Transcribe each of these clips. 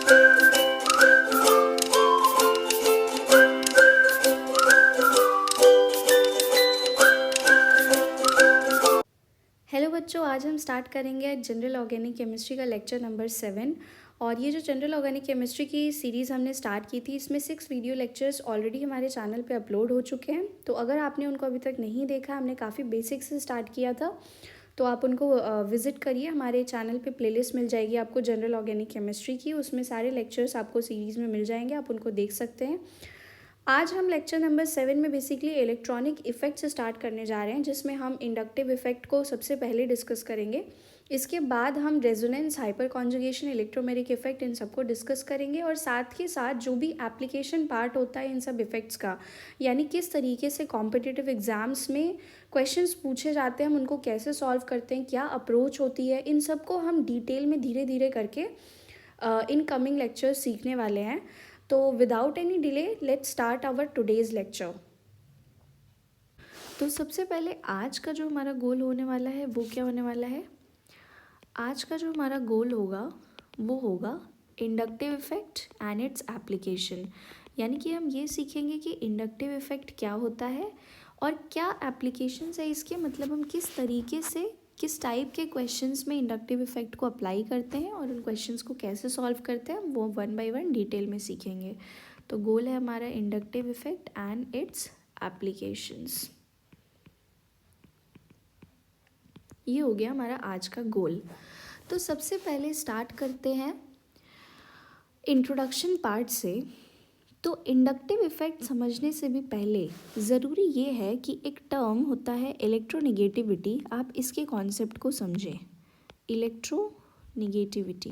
Hello बच्चों, आज हम स्टार्ट करेंगे जनरल ऑर्गेनिक केमिस्ट्री का लेक्चर नंबर 7। और ये जो जनरल ऑर्गेनिक केमिस्ट्री की सीरीज़ हमने स्टार्ट की थी, इसमें 6 वीडियो लेक्चर्स ऑलरेडी हमारे चैनल पे अपलोड हो चुके हैं। तो अगर आपने उनको अभी तक नहीं देखा, हमने काफ़ी बेसिक से स्टार्ट किया था, तो आप उनको विज़िट करिए। हमारे चैनल पे प्लेलिस्ट मिल जाएगी आपको जनरल ऑर्गेनिक केमिस्ट्री की, उसमें सारे लेक्चर्स आपको सीरीज़ में मिल जाएंगे, आप उनको देख सकते हैं। आज हम लेक्चर नंबर 7 में बेसिकली इलेक्ट्रॉनिक इफ़ेक्ट से स्टार्ट करने जा रहे हैं, जिसमें हम इंडक्टिव इफ़ेक्ट को सबसे पहले डिस्कस करेंगे। इसके बाद हम resonance, hyper conjugation, electromeric effect, इन सबको डिस्कस करेंगे। और साथ ही साथ जो भी एप्लीकेशन पार्ट होता है इन सब इफ़ेक्ट्स का, यानी किस तरीके से कॉम्पिटिटिव एग्ज़ाम्स में क्वेश्चंस पूछे जाते हैं, हम उनको कैसे सॉल्व करते हैं, क्या अप्रोच होती है, इन सब को हम डिटेल में धीरे धीरे करके इन कमिंग लेक्चर्स सीखने वाले हैं। तो without any delay let's start our today's lecture. तो सबसे पहले आज का जो हमारा गोल होने वाला है वो क्या होने वाला है? आज का जो हमारा गोल होगा वो होगा inductive effect and its application. यानी कि हम ये सीखेंगे कि इंडक्टिव इफ़ेक्ट क्या होता है और क्या एप्लीकेशंस है इसके, मतलब हम किस तरीके से, किस टाइप के क्वेश्चंस में इंडक्टिव इफ़ेक्ट को अप्लाई करते हैं और उन क्वेश्चंस को कैसे सॉल्व करते हैं, वो 1 बाय 1 डिटेल में सीखेंगे। तो गोल है हमारा inductive effect and it's applications. ये हो गया हमारा आज का गोल। तो सबसे पहले स्टार्ट करते हैं इंट्रोडक्शन पार्ट से। तो इंडक्टिव इफ़ेक्ट समझने से भी पहले ज़रूरी ये है कि एक टर्म होता है इलेक्ट्रोनेगेटिविटी, आप इसके कॉन्सेप्ट को समझें। इलेक्ट्रोनेगेटिविटी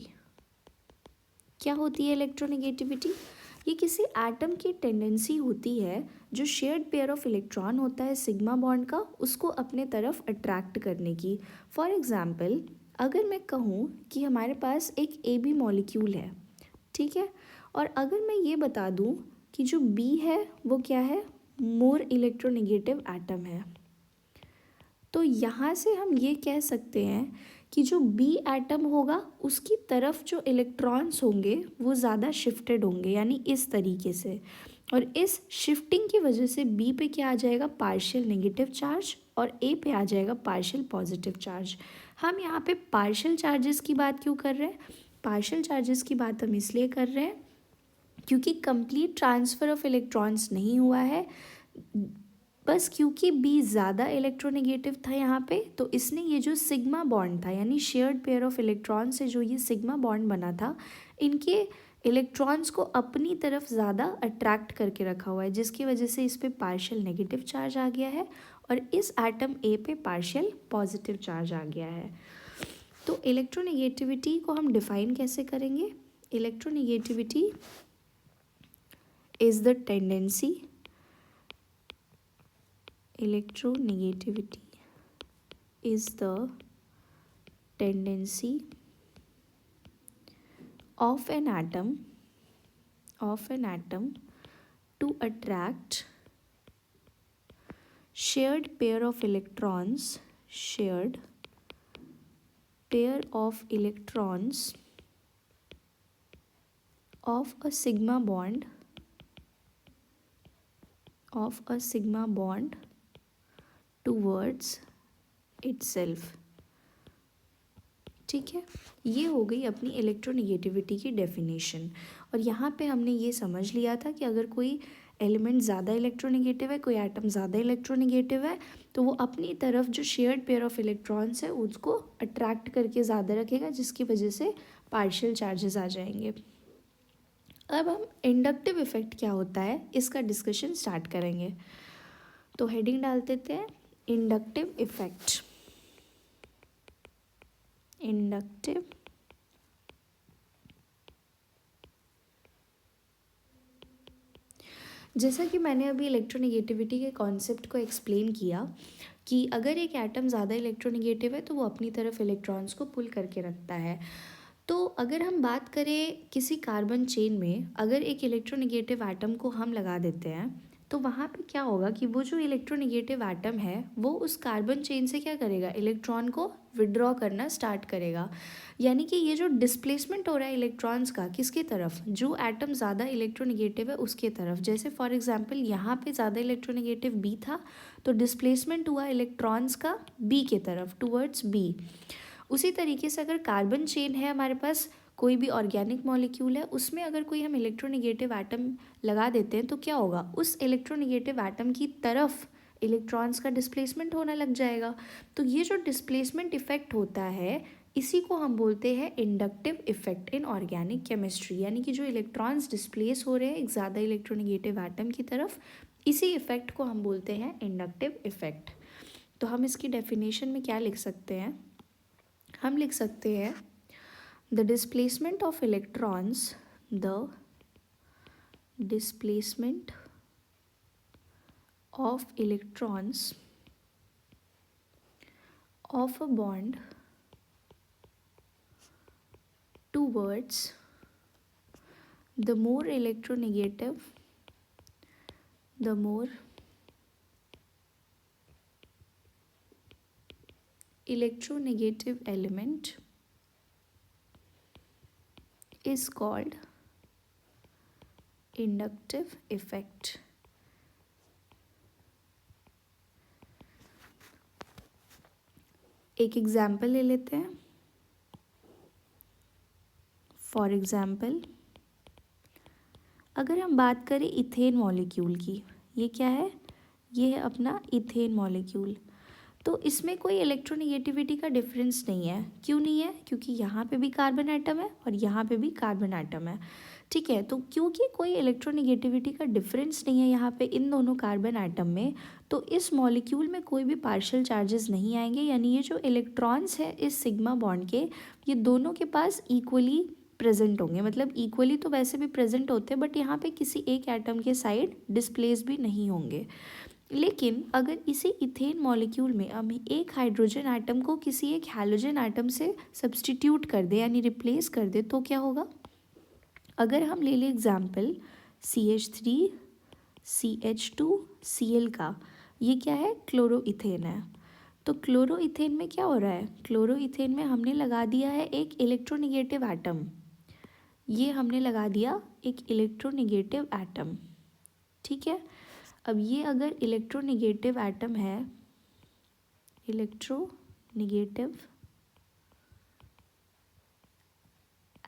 क्या होती है? इलेक्ट्रोनेगेटिविटी ये किसी एटम की टेंडेंसी होती है जो शेयर्ड पेयर ऑफ इलेक्ट्रॉन होता है सिग्मा बॉन्ड का, उसको अपने तरफ अट्रैक्ट करने की। फॉर एग्जांपल, अगर मैं कहूँ कि हमारे पास एक AB मॉलिक्यूल है, ठीक है, और अगर मैं ये बता दूँ कि जो B है वो क्या है? मोर इलेक्ट्रोनेगेटिव एटम है। तो यहाँ से हम ये कह सकते हैं कि जो B एटम होगा उसकी तरफ जो इलेक्ट्रॉन्स होंगे वो ज़्यादा शिफ्टेड होंगे, यानी इस तरीके से। और इस शिफ्टिंग की वजह से B पे क्या आ जाएगा? पार्शियल नेगेटिव चार्ज, और A पे आ जाएगा पार्शियल पॉजिटिव चार्ज। हम यहाँ पे पार्शियल चार्जेस की बात क्यों कर रहे हैं? पार्शियल चार्जेस की बात हम इसलिए कर रहे हैं क्योंकि कंप्लीट ट्रांसफ़र ऑफ इलेक्ट्रॉन्स नहीं हुआ है, बस क्योंकि B ज़्यादा इलेक्ट्रोनेगेटिव था यहाँ पे, तो इसने ये जो सिग्मा बॉन्ड था, यानी शेयर्ड पेयर ऑफ इलेक्ट्रॉन से जो ये सिग्मा बॉन्ड बना था, इनके इलेक्ट्रॉन्स को अपनी तरफ ज़्यादा अट्रैक्ट करके रखा हुआ है, जिसकी वजह से इस पे पार्शियल नेगेटिव चार्ज आ गया है और इस एटम A पे पार्शियल पॉजिटिव चार्ज आ गया है। तो इलेक्ट्रोनेगेटिविटी को हम डिफाइन कैसे करेंगे? Electronegativity is the tendency, electronegativity is the tendency of an atom to attract shared pair of electrons of a sigma bond towards itself. ठीक है, ये हो गई अपनी इलेक्ट्रोनेगेटिविटी की डेफिनेशन। और यहाँ पे हमने ये समझ लिया था कि अगर कोई एलिमेंट ज़्यादा इलेक्ट्रोनेगेटिव है, कोई एटम ज़्यादा इलेक्ट्रोनेगेटिव है, तो वो अपनी तरफ जो शेयर्ड पेयर ऑफ इलेक्ट्रॉन्स है उसको अट्रैक्ट करके ज़्यादा रखेगा, जिसकी वजह से पार्शियल चार्जेस आ जाएंगे। अब हम इंडक्टिव इफ़ेक्ट क्या होता है इसका डिस्कशन स्टार्ट करेंगे। तो हेडिंग डाल देते हैं इंडक्टिव इफ़ेक्ट। इंडक्टिव जैसा कि मैंने अभी इलेक्ट्रोनेगेटिविटी के कॉन्सेप्ट को एक्सप्लेन किया कि अगर एक एटम ज़्यादा इलेक्ट्रोनेगेटिव है तो वो अपनी तरफ इलेक्ट्रॉन्स को पुल करके रखता है। तो अगर हम बात करें किसी कार्बन चेन में, अगर एक इलेक्ट्रोनेगेटिव एटम को हम लगा देते हैं तो वहाँ पे क्या होगा कि वो जो इलेक्ट्रोनेगेटिव एटम है वो उस कार्बन चेन से क्या करेगा, इलेक्ट्रॉन को विड्रॉ करना स्टार्ट करेगा। यानी कि ये जो डिस्प्लेसमेंट हो रहा है इलेक्ट्रॉन्स का किसकी तरफ, जो एटम ज़्यादा इलेक्ट्रोनेगेटिव है उसके तरफ। जैसे फॉर एग्जांपल यहाँ पे ज़्यादा इलेक्ट्रोनेगेटिव बी था तो डिस्प्लेसमेंट हुआ इलेक्ट्रॉन्स का बी के तरफ, टूवर्ड्स बी। उसी तरीके से अगर कार्बन चेन है हमारे पास, कोई भी ऑर्गेनिक मॉलिक्यूल है, उसमें अगर कोई हम इलेक्ट्रोनेगेटिव एटम लगा देते हैं तो क्या होगा, उस इलेक्ट्रोनेगेटिव एटम की तरफ इलेक्ट्रॉन्स का डिस्प्लेसमेंट होने लग जाएगा। तो ये जो डिस्प्लेसमेंट इफेक्ट होता है इसी को हम बोलते हैं inductive effect in organic chemistry. यानी कि जो इलेक्ट्रॉन्स डिस्प्लेस हो रहे हैं एक ज़्यादा इलेक्ट्रोनेगेटिव एटम की तरफ, इसी इफेक्ट को हम बोलते हैं इंडक्टिव इफेक्ट। तो हम इसकी डेफिनेशन में क्या लिख सकते हैं, हम लिख सकते हैं the displacement of electrons, the displacement of electrons of a bond towards the more electronegative element is called inductive effect। एक एग्जाम्पल ले लेते हैं। फॉर एग्जाम्पल अगर हम बात करें इथेन मॉलिक्यूल की, ये क्या है, ये है अपना इथेन मॉलिक्यूल। तो इसमें कोई इलेक्ट्रोनेगेटिविटी का डिफरेंस नहीं है। क्यों नहीं है, क्योंकि यहाँ पे भी कार्बन एटम है और यहाँ पे भी कार्बन एटम है। ठीक है, तो क्योंकि कोई इलेक्ट्रोनेगेटिविटी का डिफरेंस नहीं है यहाँ पे इन दोनों कार्बन एटम में, तो इस मॉलिक्यूल में कोई भी पार्शियल चार्जेस नहीं आएंगे। यानी ये जो इलेक्ट्रॉन्स है इस सिग्मा बॉन्ड के, ये दोनों के पास इक्वली प्रेजेंट होंगे। मतलब इक्वली तो वैसे भी प्रेजेंट होते हैं बट यहाँ पे किसी एक एटम के साइड डिस्प्लेस भी नहीं होंगे। लेकिन अगर इसी इथेन मॉलिक्यूल में हम एक हाइड्रोजन एटम को किसी एक हैलोजन एटम से सब्स्टिट्यूट कर दे यानी रिप्लेस कर दे तो क्या होगा। अगर हम ले लें एग्जाम्पल CH3CH2Cl का, ये क्या है, क्लोरोइथेन है। तो क्लोरोइथेन में क्या हो रहा है, क्लोरोइथेन में हमने लगा दिया है एक इलेक्ट्रोनेगेटिव एटम। ये हमने लगा दिया एक इलेक्ट्रोनेगेटिव एटम। ठीक है, अब ये अगर इलेक्ट्रोनेगेटिव एटम है, इलेक्ट्रोनेगेटिव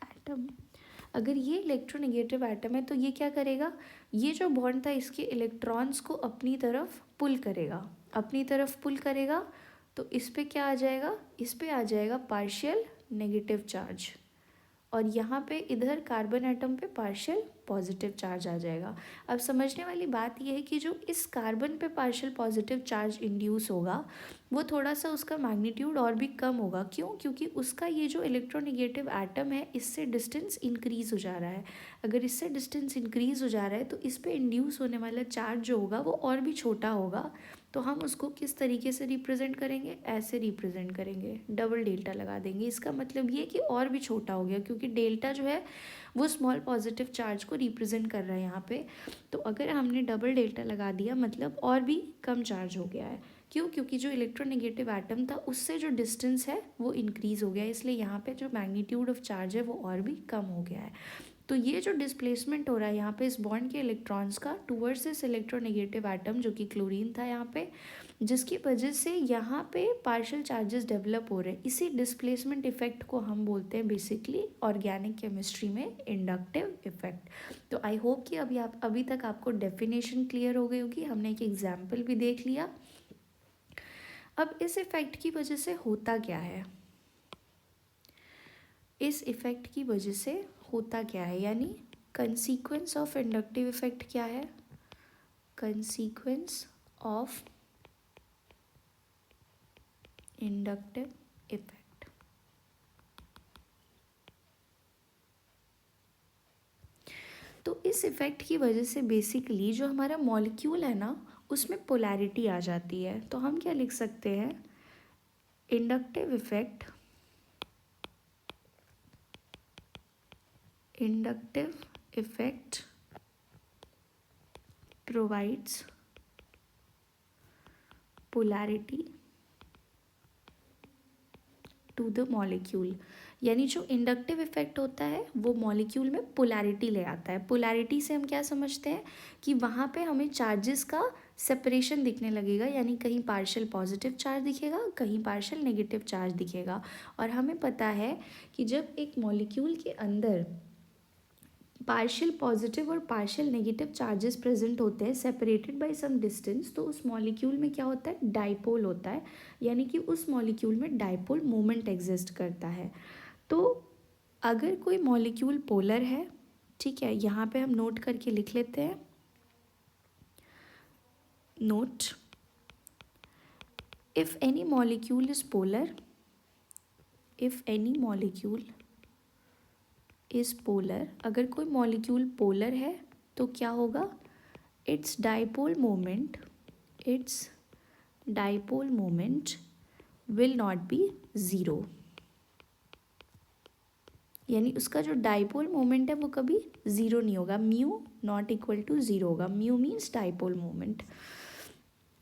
एटम, अगर ये इलेक्ट्रोनेगेटिव एटम है तो ये क्या करेगा, ये जो बॉन्ड था इसके इलेक्ट्रॉन्स को अपनी तरफ पुल करेगा, अपनी तरफ पुल करेगा। तो इस पे क्या आ जाएगा, इस पे आ जाएगा पार्शियल नेगेटिव चार्ज, और यहाँ पे इधर कार्बन एटम पे पार्शियल पॉजिटिव चार्ज आ जाएगा। अब समझने वाली बात यह है कि जो इस कार्बन पे पार्शियल पॉजिटिव चार्ज इंड्यूस होगा वो थोड़ा सा उसका मैग्नीट्यूड और भी कम होगा। क्यों, क्योंकि उसका ये जो इलेक्ट्रोनेगेटिव एटम है इससे डिस्टेंस इंक्रीज हो जा रहा है। अगर इससे डिस्टेंस इंक्रीज हो जा रहा है तो इस पे इंड्यूस होने वाला चार्ज जो होगा वो और भी छोटा होगा। तो हम उसको किस तरीके से रिप्रेजेंट करेंगे, ऐसे रिप्रेजेंट करेंगे, डबल डेल्टा लगा देंगे। इसका मतलब ये कि और भी छोटा हो गया, क्योंकि डेल्टा जो है वो स्मॉल पॉजिटिव चार्ज को रिप्रेजेंट कर रहा है यहाँ पे। तो अगर हमने डबल डेल्टा लगा दिया मतलब और भी कम चार्ज हो गया है। क्यों, क्योंकि जो इलेक्ट्रोनेगेटिव एटम था उससे जो डिस्टेंस है वो इंक्रीज हो गया है, इसलिए यहाँ पे जो मैग्नीट्यूड ऑफ चार्ज है वो और भी कम हो गया है। तो ये जो डिस्प्लेसमेंट हो रहा है यहाँ पे इस बॉन्ड के इलेक्ट्रॉन्स का टूवर्ड्स दिस इलेक्ट्रोनेगेटिव एटम जो कि क्लोरीन था यहाँ पे, जिसकी वजह से यहाँ पे पार्शियल चार्जेस डेवलप हो रहे हैं, इसी डिस्प्लेसमेंट इफेक्ट को हम बोलते हैं बेसिकली ऑर्गेनिक केमिस्ट्री में इंडक्टिव इफेक्ट। तो आई होप कि अभी तक आपको डेफिनेशन क्लियर हो गई होगी, हमने एक एग्जाम्पल भी देख लिया। अब इस इफेक्ट की वजह से होता क्या है, इस इफेक्ट की वजह से होता क्या है, यानी कंसीक्वेंस ऑफ इंडक्टिव इफेक्ट क्या है, कंसीक्वेंस ऑफ इंडक्टिव इफेक्ट। तो इस इफेक्ट की वजह से बेसिकली जो हमारा मॉलिक्यूल है ना उसमें पोलैरिटी आ जाती है। तो हम क्या लिख सकते हैं, inductive effect, inductive effect provides polarity to the molecule. यानी जो इंडक्टिव इफेक्ट होता है वो मॉलिक्यूल में पोलैरिटी ले आता है। पोलैरिटी से हम क्या समझते हैं कि वहाँ पे हमें चार्जेस का सेपरेशन दिखने लगेगा, यानी कहीं पार्शियल पॉजिटिव चार्ज दिखेगा, कहीं पार्शियल नेगेटिव चार्ज दिखेगा। और हमें पता है कि जब एक मॉलिक्यूल के अंदर पार्शियल पॉजिटिव और पार्शियल नेगेटिव चार्जेस प्रेजेंट होते हैं सेपरेटेड बाय सम डिस्टेंस, तो उस मॉलिक्यूल में क्या होता है, डाइपोल होता है, यानी कि उस मॉलिक्यूल में डाइपोल मोमेंट एग्जिस्ट करता है। तो अगर कोई मॉलिक्यूल पोलर है, ठीक है, यहाँ पे हम नोट करके लिख लेते हैं, note, if any molecule is polar, if any molecule is polar, अगर कोई मॉलिक्यूल पोलर है तो क्या होगा, it's dipole moment, it's dipole moment will not be zero. यानी उसका जो डाइपोल मोमेंट है वो कभी ज़ीरो नहीं होगा, mu not equal to zero होगा। Mu means dipole moment.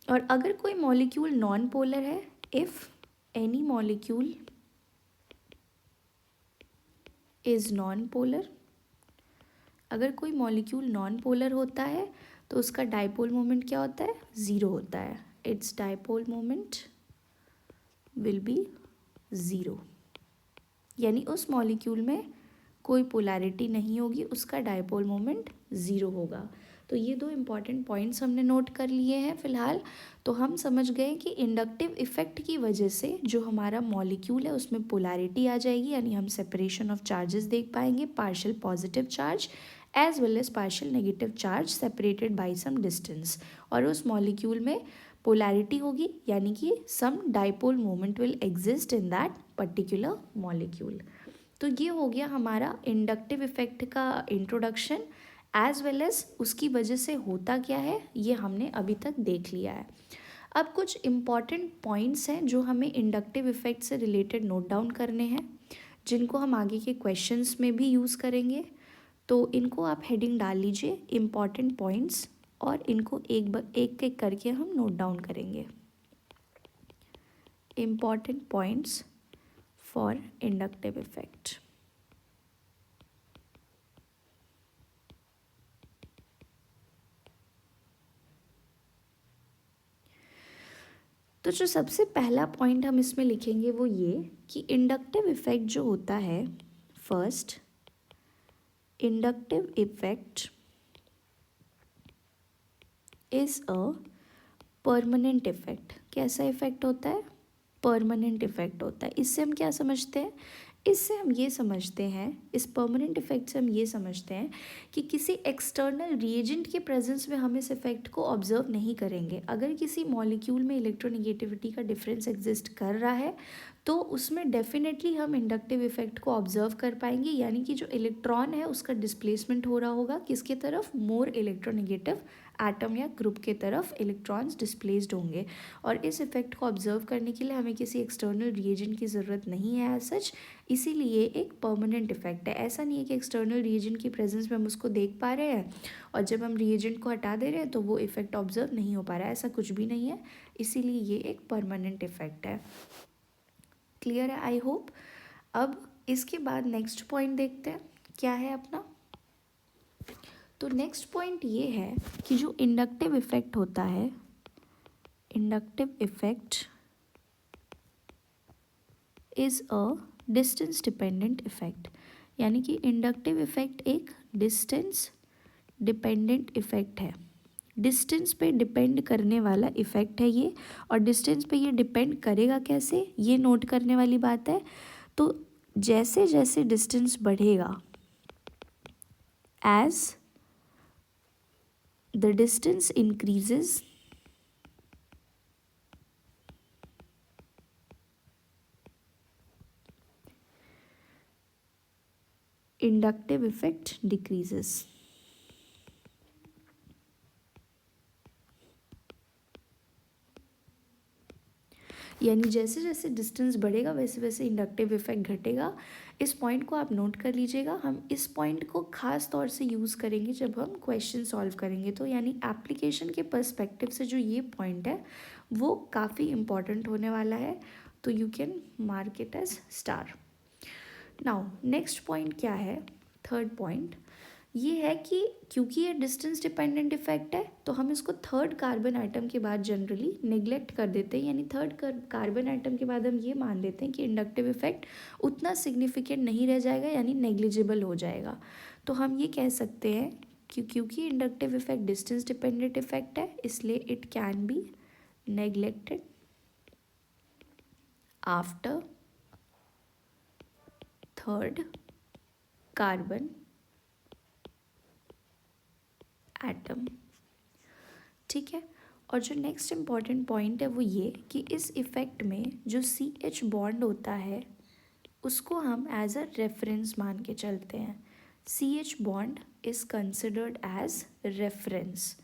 और अगर कोई मॉलिक्यूल नॉन पोलर है, if any molecule is non polar, अगर कोई मॉलिक्यूल नॉन पोलर होता है तो उसका डाइपोल मोमेंट क्या होता है, ज़ीरो होता है। It's dipole moment will be zero. यानी उस मॉलिक्यूल में कोई पोलैरिटी नहीं होगी, उसका डाइपोल मोमेंट ज़ीरो होगा। तो ये दो इम्पॉर्टेंट पॉइंट्स हमने नोट कर लिए हैं फ़िलहाल। तो हम समझ गए कि इंडक्टिव इफ़ेक्ट की वजह से जो हमारा मॉलिक्यूल है उसमें पोलैरिटी आ जाएगी, यानी हम सेपरेशन ऑफ चार्जेस देख पाएंगे, partial positive charge as well as partial negative charge separated by some distance. और उस मॉलिक्यूल में पोलैरिटी होगी, यानी कि some dipole moment will exist in that particular molecule. तो ये हो गया हमारा इंडक्टिव इफेक्ट का इंट्रोडक्शन, एज वेल एज उसकी वजह से होता क्या है ये हमने अभी तक देख लिया है। अब कुछ इम्पॉर्टेंट पॉइंट्स हैं जो हमें इंडक्टिव इफेक्ट से रिलेटेड नोट डाउन करने हैं, जिनको हम आगे के क्वेश्चंस में भी यूज़ करेंगे। तो इनको आप हेडिंग डाल लीजिए इम्पॉर्टेंट पॉइंट्स, और इनको एक एक करके हम नोट डाउन करेंगे। Important points for inductive effect. तो जो सबसे पहला पॉइंट हम इसमें लिखेंगे वो ये कि इंडक्टिव इफेक्ट जो होता है, first, inductive effect is a permanent effect. कैसा इफेक्ट होता है, परमानेंट इफेक्ट होता है। इससे हम क्या समझते हैं, इससे हम ये समझते हैं, इस परमानेंट इफेक्ट से हम ये समझते हैं कि किसी एक्सटर्नल रिएजेंट के प्रेजेंस में हम इस इफेक्ट को ऑब्जर्व नहीं करेंगे। अगर किसी मॉलिक्यूल में इलेक्ट्रोनेगेटिविटी का डिफरेंस एग्जिस्ट कर रहा है तो उसमें डेफिनेटली हम इंडक्टिव इफेक्ट को ऑब्जर्व कर पाएंगे, यानी कि जो इलेक्ट्रॉन है उसका डिस्प्लेसमेंट हो रहा होगा किसके तरफ, मोर इलेक्ट्रोनेगेटिव एटम या ग्रुप के तरफ इलेक्ट्रॉन्स डिस्प्लेस्ड होंगे। और इस इफेक्ट को ऑब्जर्व करने के लिए हमें किसी एक्सटर्नल रिएजेंट की ज़रूरत नहीं है एज सच, इसीलिए एक परमानेंट इफेक्ट है। ऐसा नहीं है कि एक्सटर्नल रिएजेंट की प्रेजेंस में हम उसको देख पा रहे हैं और जब हम रिएजेंट को हटा दे रहे हैं तो वो इफेक्ट ऑब्जर्व नहीं हो पा रहा है, ऐसा कुछ भी नहीं है। इसीलिए ये एक परमानेंट इफेक्ट है। क्लियर है, आई होप। अब इसके बाद नेक्स्ट पॉइंट देखते हैं क्या है अपना। तो नेक्स्ट पॉइंट ये है कि जो इंडक्टिव इफेक्ट होता है, inductive effect is a distance dependent effect. यानी कि इंडक्टिव इफेक्ट एक डिस्टेंस डिपेंडेंट इफेक्ट है, डिस्टेंस पे डिपेंड करने वाला इफेक्ट है ये। और डिस्टेंस पे ये डिपेंड करेगा कैसे, ये नोट करने वाली बात है। तो जैसे जैसे डिस्टेंस बढ़ेगा, as the distance increases, inductive effect decreases। यानी जैसे जैसे डिस्टेंस बढ़ेगा वैसे वैसे इंडक्टिव इफेक्ट घटेगा। इस पॉइंट को आप नोट कर लीजिएगा। हम इस पॉइंट को खास तौर से यूज़ करेंगे जब हम क्वेश्चन सॉल्व करेंगे। तो यानी एप्लीकेशन के पर्सपेक्टिव से जो ये पॉइंट है वो काफ़ी इम्पॉर्टेंट होने वाला है। तो you can mark it as star. Now next point क्या है, थर्ड पॉइंट ये है कि क्योंकि ये डिस्टेंस डिपेंडेंट इफेक्ट है तो हम इसको थर्ड कार्बन आइटम के बाद जनरली नेग्लेक्ट कर देते हैं। यानी थर्ड कार्बन आइटम के बाद हम ये मान लेते हैं कि इंडक्टिव इफेक्ट उतना सिग्निफिकेंट नहीं रह जाएगा, यानी नेग्लिजिबल हो जाएगा। तो हम ये कह सकते हैं कि क्योंकि inductive effect distance dependent effect है इसलिए it can be neglected after third carbon atom. ठीक है। और जो नेक्स्ट इम्पॉर्टेंट पॉइंट है वो ये कि इस इफ़ेक्ट में जो CH बॉन्ड होता है उसको हम एज अ रेफरेंस मान के चलते हैं। CH bond is considered as reference.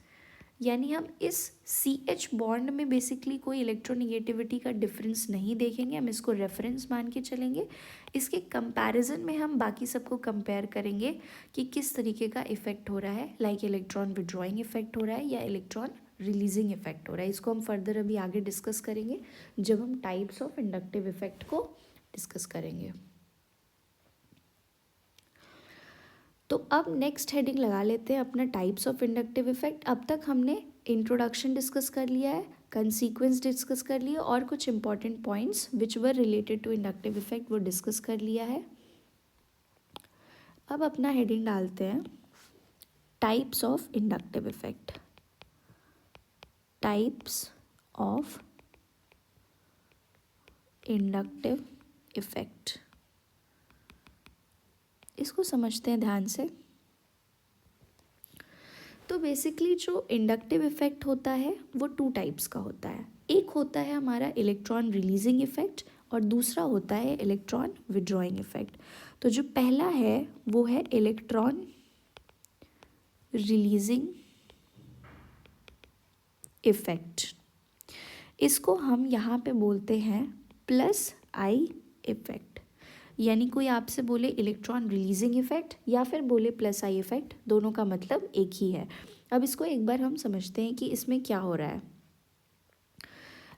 यानी हम इस CH बॉन्ड में बेसिकली कोई इलेक्ट्रोनिगेटिविटी का डिफरेंस नहीं देखेंगे, हम इसको रेफरेंस मान के चलेंगे। इसके कंपैरिजन में हम बाकी सबको कंपेयर करेंगे कि किस तरीके का इफेक्ट हो रहा है, लाइक इलेक्ट्रॉन विड्रॉइंग इफेक्ट हो रहा है या इलेक्ट्रॉन रिलीजिंग इफेक्ट हो रहा है। इसको हम फर्दर अभी आगे डिस्कस करेंगे जब हम टाइप्स ऑफ इंडक्टिव इफेक्ट को डिस्कस करेंगे। तो अब नेक्स्ट हेडिंग लगा लेते हैं अपना टाइप्स ऑफ इंडक्टिव इफेक्ट। अब तक हमने इंट्रोडक्शन डिस्कस कर लिया है, कंसीक्वेंस डिस्कस कर लिया और कुछ important points which were related to inductive effect वो डिस्कस कर लिया है। अब अपना हेडिंग डालते हैं types of inductive effect. Types of inductive effect, इसको समझते हैं ध्यान से। तो बेसिकली जो इंडक्टिव इफेक्ट होता है वो टू टाइप्स का होता है। एक होता है हमारा इलेक्ट्रॉन रिलीजिंग इफेक्ट और दूसरा होता है इलेक्ट्रॉन विड्रॉइंग इफेक्ट। तो जो पहला है वो है इलेक्ट्रॉन रिलीजिंग इफेक्ट। इसको हम यहाँ पे बोलते हैं प्लस आई इफेक्ट। यानी कोई आपसे बोले इलेक्ट्रॉन रिलीजिंग इफेक्ट या फिर बोले प्लस आई इफेक्ट, दोनों का मतलब एक ही है। अब इसको एक बार हम समझते हैं कि इसमें क्या हो रहा है।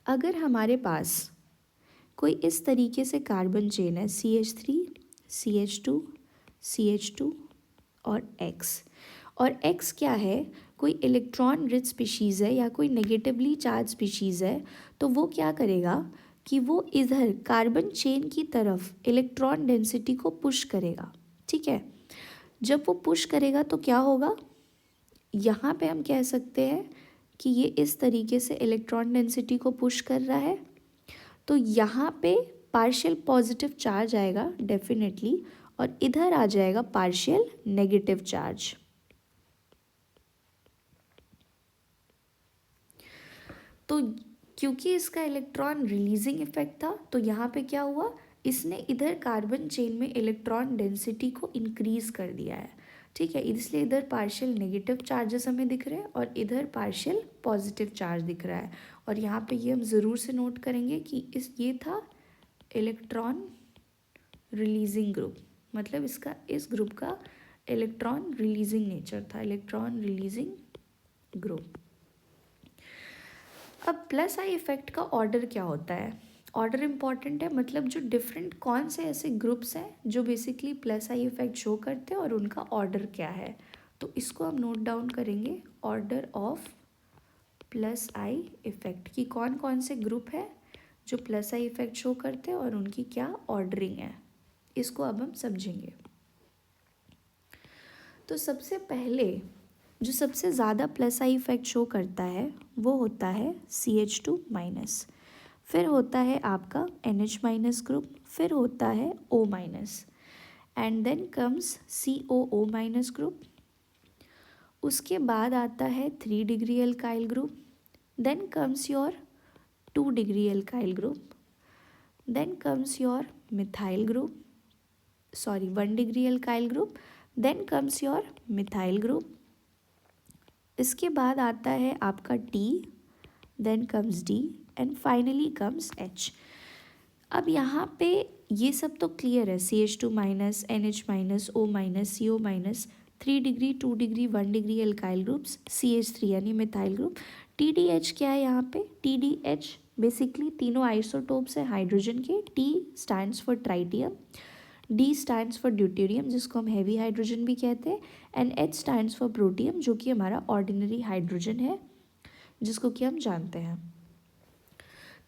अगर हमारे पास कोई इस तरीके से कार्बन चेन है CH3 CH2 CH2 और X, और X क्या है, कोई इलेक्ट्रॉन रिच स्पीशीज़ है या कोई नेगेटिवली चार्ज स्पीशीज़ है, तो वो क्या करेगा कि वो इधर कार्बन चेन की तरफ इलेक्ट्रॉन डेंसिटी को पुश करेगा। ठीक है। जब वो पुश करेगा तो क्या होगा, यहाँ पे हम कह सकते हैं कि ये इस तरीके से इलेक्ट्रॉन डेंसिटी को पुश कर रहा है। तो यहाँ पे पार्शियल पॉजिटिव चार्ज आएगा डेफिनेटली, और इधर आ जाएगा पार्शियल नेगेटिव चार्ज। तो क्योंकि इसका इलेक्ट्रॉन रिलीजिंग इफेक्ट था तो यहाँ पे क्या हुआ, इसने इधर कार्बन चेन में इलेक्ट्रॉन डेंसिटी को इंक्रीज कर दिया है। ठीक है, इसलिए इधर पार्शियल नेगेटिव चार्जेस हमें दिख रहे हैं और इधर पार्शियल पॉजिटिव चार्ज दिख रहा है। और यहाँ पे ये हम ज़रूर से नोट करेंगे कि ये था इलेक्ट्रॉन रिलीजिंग ग्रुप, मतलब इसका इस ग्रुप का इलेक्ट्रॉन रिलीजिंग नेचर था, इलेक्ट्रॉन रिलीजिंग ग्रुप। अब प्लस आई इफेक्ट का ऑर्डर क्या होता है, ऑर्डर इम्पॉर्टेंट है। मतलब जो डिफरेंट कौन से ऐसे ग्रुप्स हैं जो basically plus I effect show करते हैं और उनका ऑर्डर क्या है, तो इसको हम नोट डाउन करेंगे, order of plus I effect की कौन कौन से ग्रुप है जो प्लस आई इफेक्ट शो करते हैं और उनकी क्या ऑर्डरिंग है, इसको अब हम समझेंगे। तो सबसे पहले जो सबसे ज़्यादा प्लस आई इफेक्ट शो करता है वो होता है CH2 माइनस, फिर होता है आपका NH माइनस ग्रुप, फिर होता है O minus, and then comes COO minus group. उसके बाद आता है 3 degree alkyl group, then comes your 2 degree alkyl group, then comes your methyl group, 1 degree alkyl group, then comes your methyl group. इसके बाद आता है आपका T, then comes D, and finally comes H। अब यहाँ पे ये सब तो क्लियर है, CH2 minus, NH minus, O minus, CO minus, 3 degree, 2 degree, 1 degree alkyl groups, CH3 यानी मिथाइल ग्रुप। TDH क्या है यहाँ पे? TDH बेसिकली तीनों आइसोटोप्स है हाइड्रोजन के। T stands for tritium, D stands for deuterium जिसको हम हैवी हाइड्रोजन भी कहते हैं, and H stands for protium जो कि हमारा ऑर्डिनरी हाइड्रोजन है जिसको कि हम जानते हैं।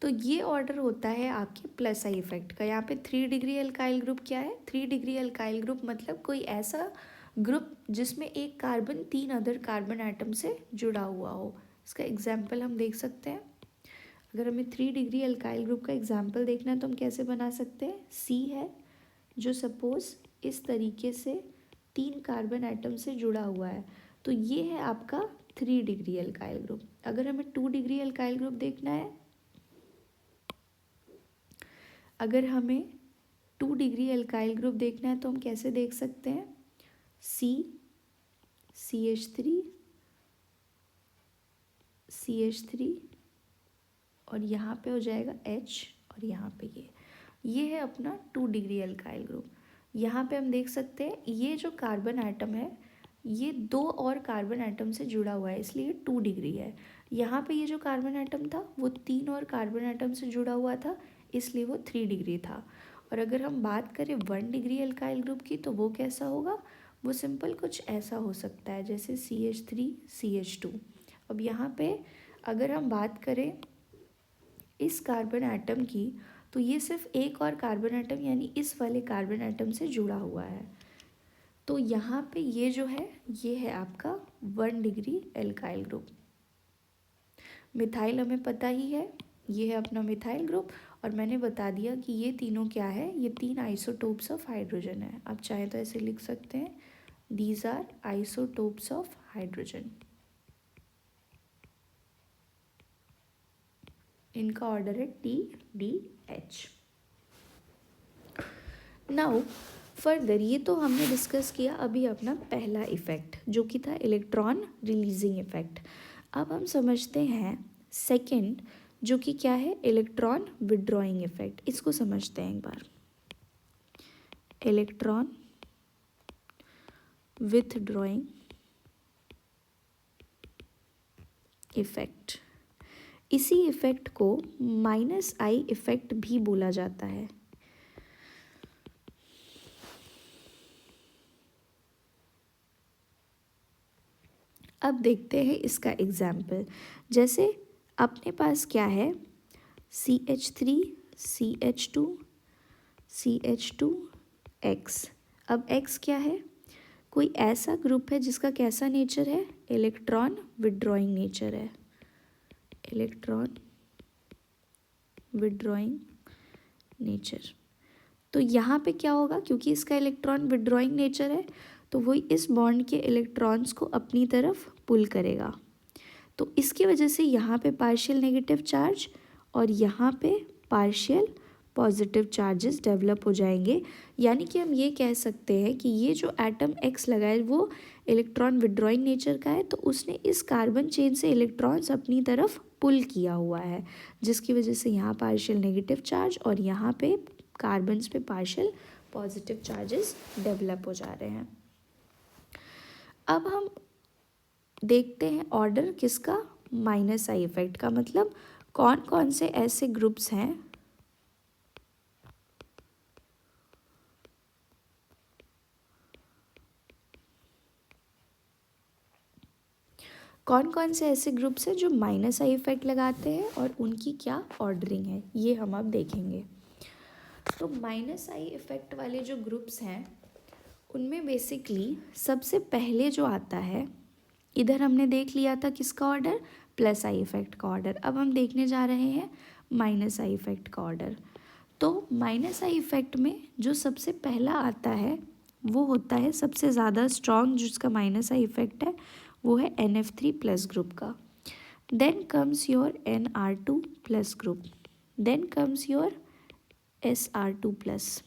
तो ये ऑर्डर होता है आपके प्लस आई इफेक्ट का। यहाँ पे 3 डिग्री अल्काइल ग्रुप क्या है? 3 डिग्री अल्काइल ग्रुप मतलब कोई ऐसा ग्रुप जिसमें एक कार्बन 3 अदर कार्बन एटम से जुड़ा हुआ हो। इसका एग्जाम्पल हम देख सकते हैं। अगर हमें 3 डिग्री अल्काइल ग्रुप का एग्जाम्पल देखना है तो हम कैसे बना सकते हैं? C है जो सपोज इस तरीके से 3 कार्बन एटम से जुड़ा हुआ है, तो ये है आपका 3 डिग्री अल्काइल ग्रुप। अगर हमें 2 डिग्री अल्काइल ग्रुप देखना है, अगर हमें 2 डिग्री अल्काइल ग्रुप देखना है तो हम कैसे देख सकते हैं? CH3 CH3 और यहाँ पे हो जाएगा H और यहाँ पे ये है अपना 2 डिग्री अल्काइल ग्रुप। यहाँ पे हम देख सकते हैं ये जो कार्बन एटम है ये 2 और कार्बन एटम से जुड़ा हुआ है इसलिए 2 डिग्री है। यहाँ पे ये जो कार्बन एटम था वो 3 और कार्बन एटम से जुड़ा हुआ था इसलिए वो 3 डिग्री था। और अगर हम बात करें 1 डिग्री अल्काइल ग्रुप की तो वो कैसा होगा? वो सिंपल कुछ ऐसा हो सकता है जैसे CH3 CH2। अब यहाँ पे अगर हम बात करें इस कार्बन एटम की तो ये सिर्फ एक और कार्बन एटम यानी इस वाले कार्बन एटम से जुड़ा हुआ है। तो यहाँ पे ये जो है ये है आपका 1 डिग्री एल्काइल ग्रुप। मिथाइल हमें पता ही है, ये है अपना मिथाइल ग्रुप। और मैंने बता दिया कि ये तीनों क्या है? ये 3 आइसोटोप्स ऑफ हाइड्रोजन है। आप चाहें तो ऐसे लिख सकते हैं, these are isotopes of hydrogen. इनका ऑर्डर है TDH। नाउ फर्दर ये तो हमने डिस्कस किया अभी अपना पहला इफेक्ट जो कि था इलेक्ट्रॉन रिलीजिंग इफेक्ट। अब हम समझते हैं सेकंड जो कि क्या है? Electron withdrawing effect. इसको समझते हैं एक बार। इलेक्ट्रॉन विथड्रॉइंग इफेक्ट, इसी इफेक्ट को -I इफेक्ट भी बोला जाता है। अब देखते हैं इसका एग्जाम्पल। जैसे अपने पास क्या है? CH3 CH2 CH2 X। अब X क्या है? कोई ऐसा ग्रुप है जिसका कैसा नेचर है? इलेक्ट्रॉन विड्रॉइंग नेचर है। Electron withdrawing nature. तो यहाँ पे क्या होगा? क्योंकि इसका इलेक्ट्रॉन विड्रॉइंग नेचर है तो वो इस बॉन्ड के इलेक्ट्रॉन्स को अपनी तरफ पुल करेगा। तो इसकी वजह से यहाँ पे पार्शियल नेगेटिव चार्ज और यहाँ पे पार्शियल पॉजिटिव चार्जेस डेवलप हो जाएंगे। यानी कि हम ये कह सकते हैं कि ये जो एटम X लगा है वो इलेक्ट्रॉन विड्रॉइंग नेचर का है, तो उसने इस कार्बन चेन से इलेक्ट्रॉन्स अपनी तरफ पुल किया हुआ है जिसकी वजह से यहाँ पार्शियल नेगेटिव चार्ज और यहाँ पे कार्बन्स पे पार्शियल पॉजिटिव चार्जेस डेवलप हो जा रहे हैं। अब हम देखते हैं ऑर्डर किसका? -I इफेक्ट का। मतलब कौन कौन से ऐसे ग्रुप्स हैं कौन कौन से ऐसे ग्रुप्स हैं जो -I इफेक्ट लगाते हैं और उनकी क्या ऑर्डरिंग है ये हम अब देखेंगे। तो -I इफेक्ट वाले जो ग्रुप्स हैं उनमें बेसिकली सबसे पहले जो आता है, इधर हमने देख लिया था किसका ऑर्डर? +I इफेक्ट का ऑर्डर। अब हम देखने जा रहे हैं -I इफेक्ट का ऑर्डर। तो -I इफेक्ट में जो सबसे पहला आता है वो होता है सबसे ज़्यादा स्ट्रॉन्ग जिसका -I इफेक्ट है वो है NF3+ ग्रुप का। Then comes your Nr2+ group, then comes your Sr2+,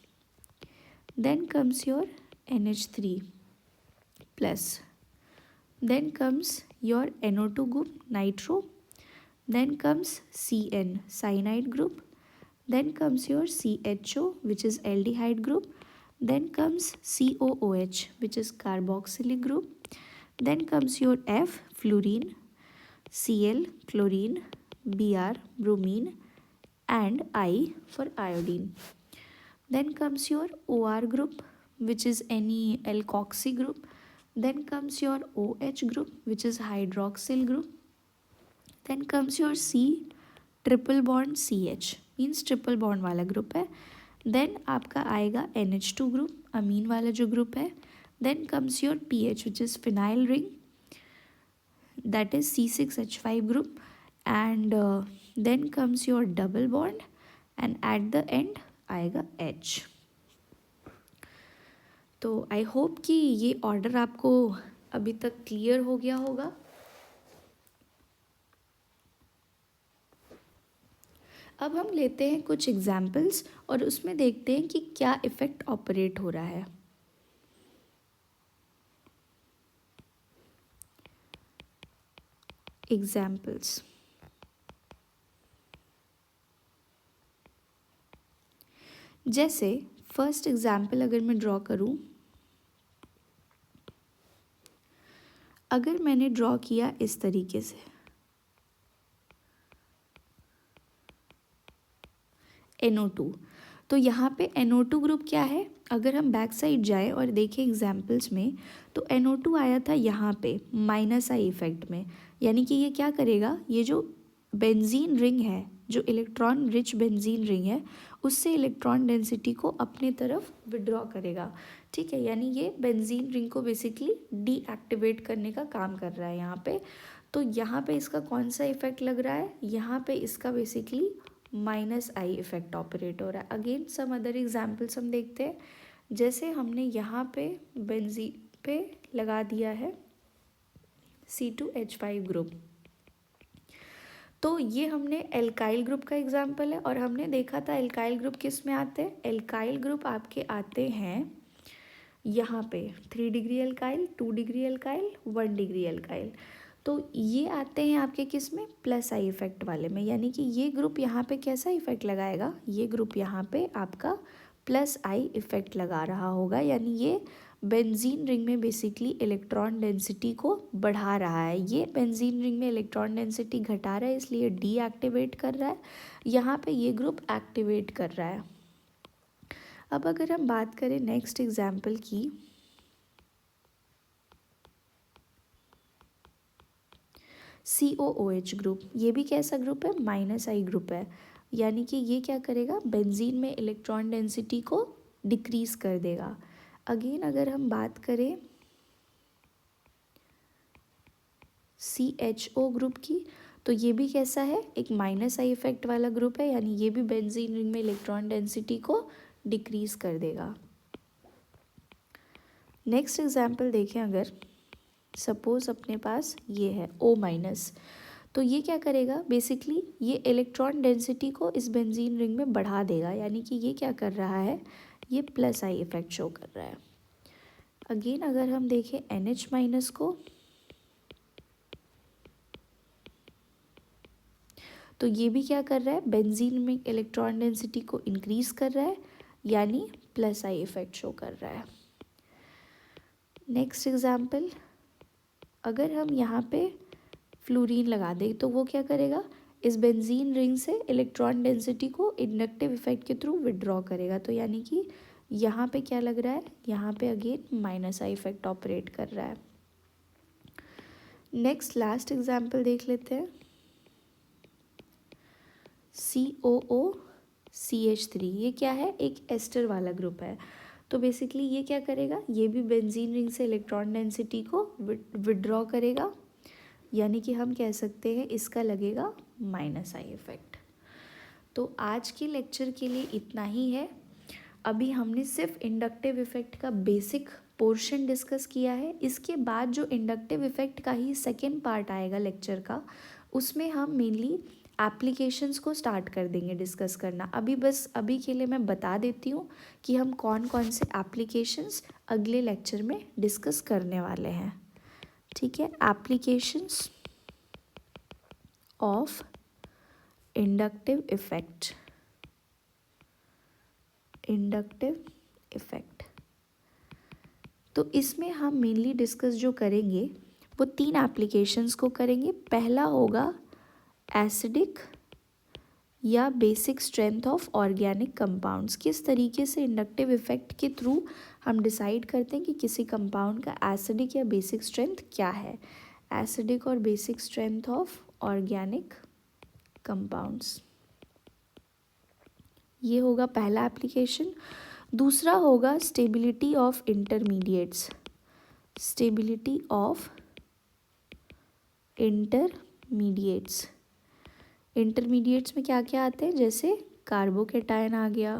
then comes your NH3+, then comes your NO2 group nitro, then comes CN, cyanide group, then comes your CHO, which is aldehyde group, then comes COOH, which is carboxylic group, then comes your F, fluorine, Cl, chlorine, Br, bromine, and I for iodine. Then comes your OR group, which is any alkoxy group. Then comes your OH group, which is hydroxyl group. Then comes your C, triple bond CH, means triple bond वाला group है. Then आपका आएगा NH2 group, amine वाला जो group है. Then comes your PH, which is phenyl ring, that is C6H5 group. And then comes your double bond, and at the end आएगा H. तो I hope कि ये ऑर्डर आपको अभी तक क्लियर हो गया होगा. अब हम लेते हैं कुछ एग्जाम्पल्स और उसमें देखते हैं कि क्या इफ़ेक्ट ऑपरेट हो रहा है. एग्जाम्पल्स, जैसे फर्स्ट एग्जाम्पल अगर मैं ड्रॉ करूं, अगर मैंने ड्रॉ किया इस तरीके से, NO2, तो यहाँ पे NO2 ग्रुप क्या है, अगर हम बैक साइड जाएँ और देखें एग्जाम्पल्स में, तो NO2 आया था यहाँ पे -I इफेक्ट में. यानी कि ये क्या करेगा, ये जो बेंजीन रिंग है, जो इलेक्ट्रॉन रिच बेंजीन रिंग है, उससे इलेक्ट्रॉन डेंसिटी को अपने तरफ विड्रॉ करेगा. ठीक है, यानी ये बेंजीन रिंग को बेसिकली डीएक्टिवेट करने का काम कर रहा है यहाँ पे. तो यहाँ पे इसका कौन सा इफेक्ट लग रहा है, यहाँ पे इसका बेसिकली -I इफेक्ट ऑपरेट हो रहा है. अगेन सम अदर एग्जाम्पल्स हम देखते हैं. जैसे हमने यहाँ पे बेंजीन पे लगा दिया है C2H5 ग्रुप, तो ये हमने एल्काइल ग्रुप का एग्जाम्पल है. और हमने देखा था एल्काइल ग्रुप किस में आते हैं, एल्काइल ग्रुप आपके आते हैं यहाँ पे 3 degree alkyl, 2 degree alkyl, 1 degree alkyl. तो ये आते हैं आपके किस में, +I इफेक्ट वाले में. यानी कि ये ग्रुप यहाँ पे कैसा इफेक्ट लगाएगा, ये ग्रुप यहाँ पे आपका +I इफेक्ट लगा रहा होगा. यानी ये बेंजीन रिंग में बेसिकली इलेक्ट्रॉन डेंसिटी को बढ़ा रहा है. ये बेंजीन रिंग में इलेक्ट्रॉन डेंसिटी घटा रहा है, इसलिए डीएक्टिवेट कर रहा है. यहाँ पे ये ग्रुप एक्टिवेट कर रहा है. अब अगर हम बात करें नेक्स्ट एग्जाम्पल की, COOH ग्रुप, ये भी कैसा ग्रुप है, -I ग्रुप है. यानी कि ये क्या करेगा, बेंजीन में इलेक्ट्रॉन डेंसिटी को डिक्रीज कर देगा. अगेन अगर हम बात करें CHO ग्रुप की, तो ये भी कैसा है, एक -I इफेक्ट वाला ग्रुप है. यानी ये भी बेंजीन रिंग में इलेक्ट्रॉन डेंसिटी को डिक्रीज कर देगा. नेक्स्ट एग्जाम्पल देखें, अगर सपोज अपने पास ये है O-, तो ये क्या करेगा, बेसिकली ये इलेक्ट्रॉन डेंसिटी को इस बेंजीन रिंग में बढ़ा देगा. यानी कि ये क्या कर रहा है, ये +I इफेक्ट शो कर रहा है. अगेन अगर हम देखें NH- को, तो ये भी क्या कर रहा है, बेंजीन में इलेक्ट्रॉन डेंसिटी को इंक्रीज कर रहा है. यानी +I इफेक्ट शो कर रहा है. नेक्स्ट एग्जाम्पल, अगर हम यहाँ पे फ्लोरीन लगा दें, तो वो क्या करेगा, इस बेंजीन रिंग से इलेक्ट्रॉन डेंसिटी को इंडक्टिव इफेक्ट के थ्रू विड्रॉ करेगा. तो यानी कि यहाँ पे क्या लग रहा है, यहाँ पे अगेन -I इफेक्ट ऑपरेट कर रहा है. नेक्स्ट लास्ट एग्जाम्पल देख लेते हैं, COOCH3, ये क्या है, एक एस्टर वाला ग्रुप है. तो बेसिकली ये क्या करेगा, ये भी बेंजीन रिंग से इलेक्ट्रॉन डेंसिटी को विड्रॉ करेगा. यानी कि हम कह सकते हैं इसका लगेगा -I इफेक्ट. तो आज के लेक्चर के लिए इतना ही है. अभी हमने सिर्फ इंडक्टिव इफेक्ट का बेसिक पोर्शन डिस्कस किया है. इसके बाद जो इंडक्टिव इफेक्ट का ही सेकेंड पार्ट आएगा लेक्चर का, उसमें हम मेनली एप्लीकेशंस को स्टार्ट कर देंगे डिस्कस करना. अभी के लिए मैं बता देती हूँ कि हम कौन कौन से एप्लीकेशंस अगले लेक्चर में डिस्कस करने वाले हैं. ठीक है, applications of inductive effect, inductive effect. तो इसमें हम मेनली डिस्कस जो करेंगे वो 3 एप्लीकेशंस को करेंगे। पहला होगा एसिडिक या basic strength of organic compounds. किस तरीके से इंडक्टिव इफेक्ट के थ्रू हम डिसाइड करते हैं कि किसी कंपाउंड का एसिडिक या बेसिक स्ट्रेंथ क्या है। एसिडिक और basic strength of organic compounds, ये होगा पहला एप्लीकेशन। दूसरा होगा stability of intermediates, stability of intermediates. Intermediates में क्या क्या आते हैं, जैसे कार्बोकेटायन आ गया,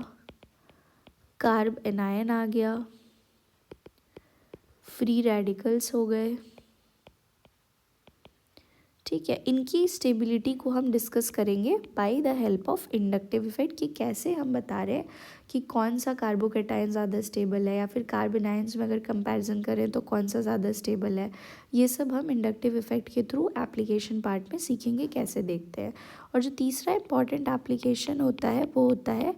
कार्ब एनायन आ गया, फ्री रेडिकल्स हो गए। ठीक है, इनकी स्टेबिलिटी को हम डिस्कस करेंगे by the help of inductive effect, कि कैसे हम बता रहे हैं कि कौन सा कार्बोकेटायन ज़्यादा स्टेबल है या फिर कार्बन आयंस में अगर कंपैरिजन करें तो कौन सा ज़्यादा स्टेबल है। ये सब हम इंडक्टिव इफेक्ट के थ्रू एप्लीकेशन पार्ट में सीखेंगे कैसे देखते हैं। और जो तीसरा इंपॉर्टेंट एप्लीकेशन होता है वो होता है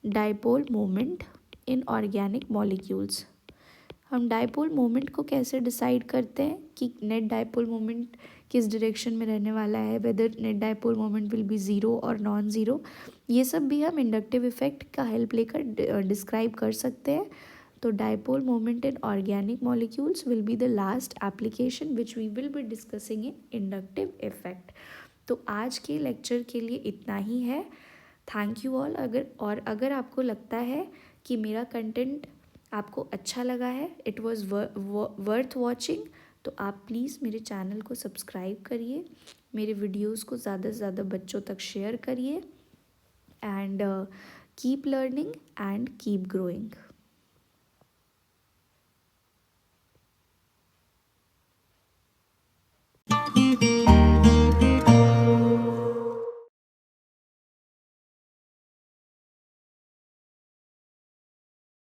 dipole moment in organic molecules. हम डाइपोल मोमेंट को कैसे डिसाइड करते हैं कि नेट डाइपोल मोमेंट किस डायरेक्शन में रहने वाला है, whether net dipole moment will be zero और नॉन ज़ीरो, ये सब भी हम इंडक्टिव इफेक्ट का हेल्प लेकर डिस्क्राइब कर सकते हैं। तो dipole moment in organic molecules will be the last application which we will be discussing in inductive effect. तो आज के लेक्चर के लिए इतना ही है। Thank you all. अगर आपको लगता है कि मेरा कंटेंट आपको अच्छा लगा है, इट वॉज़ वर्थ वॉचिंग, तो आप प्लीज़ मेरे चैनल को सब्सक्राइब करिए, मेरे वीडियोस को ज़्यादा से ज़्यादा बच्चों तक शेयर करिए and keep learning and keep growing.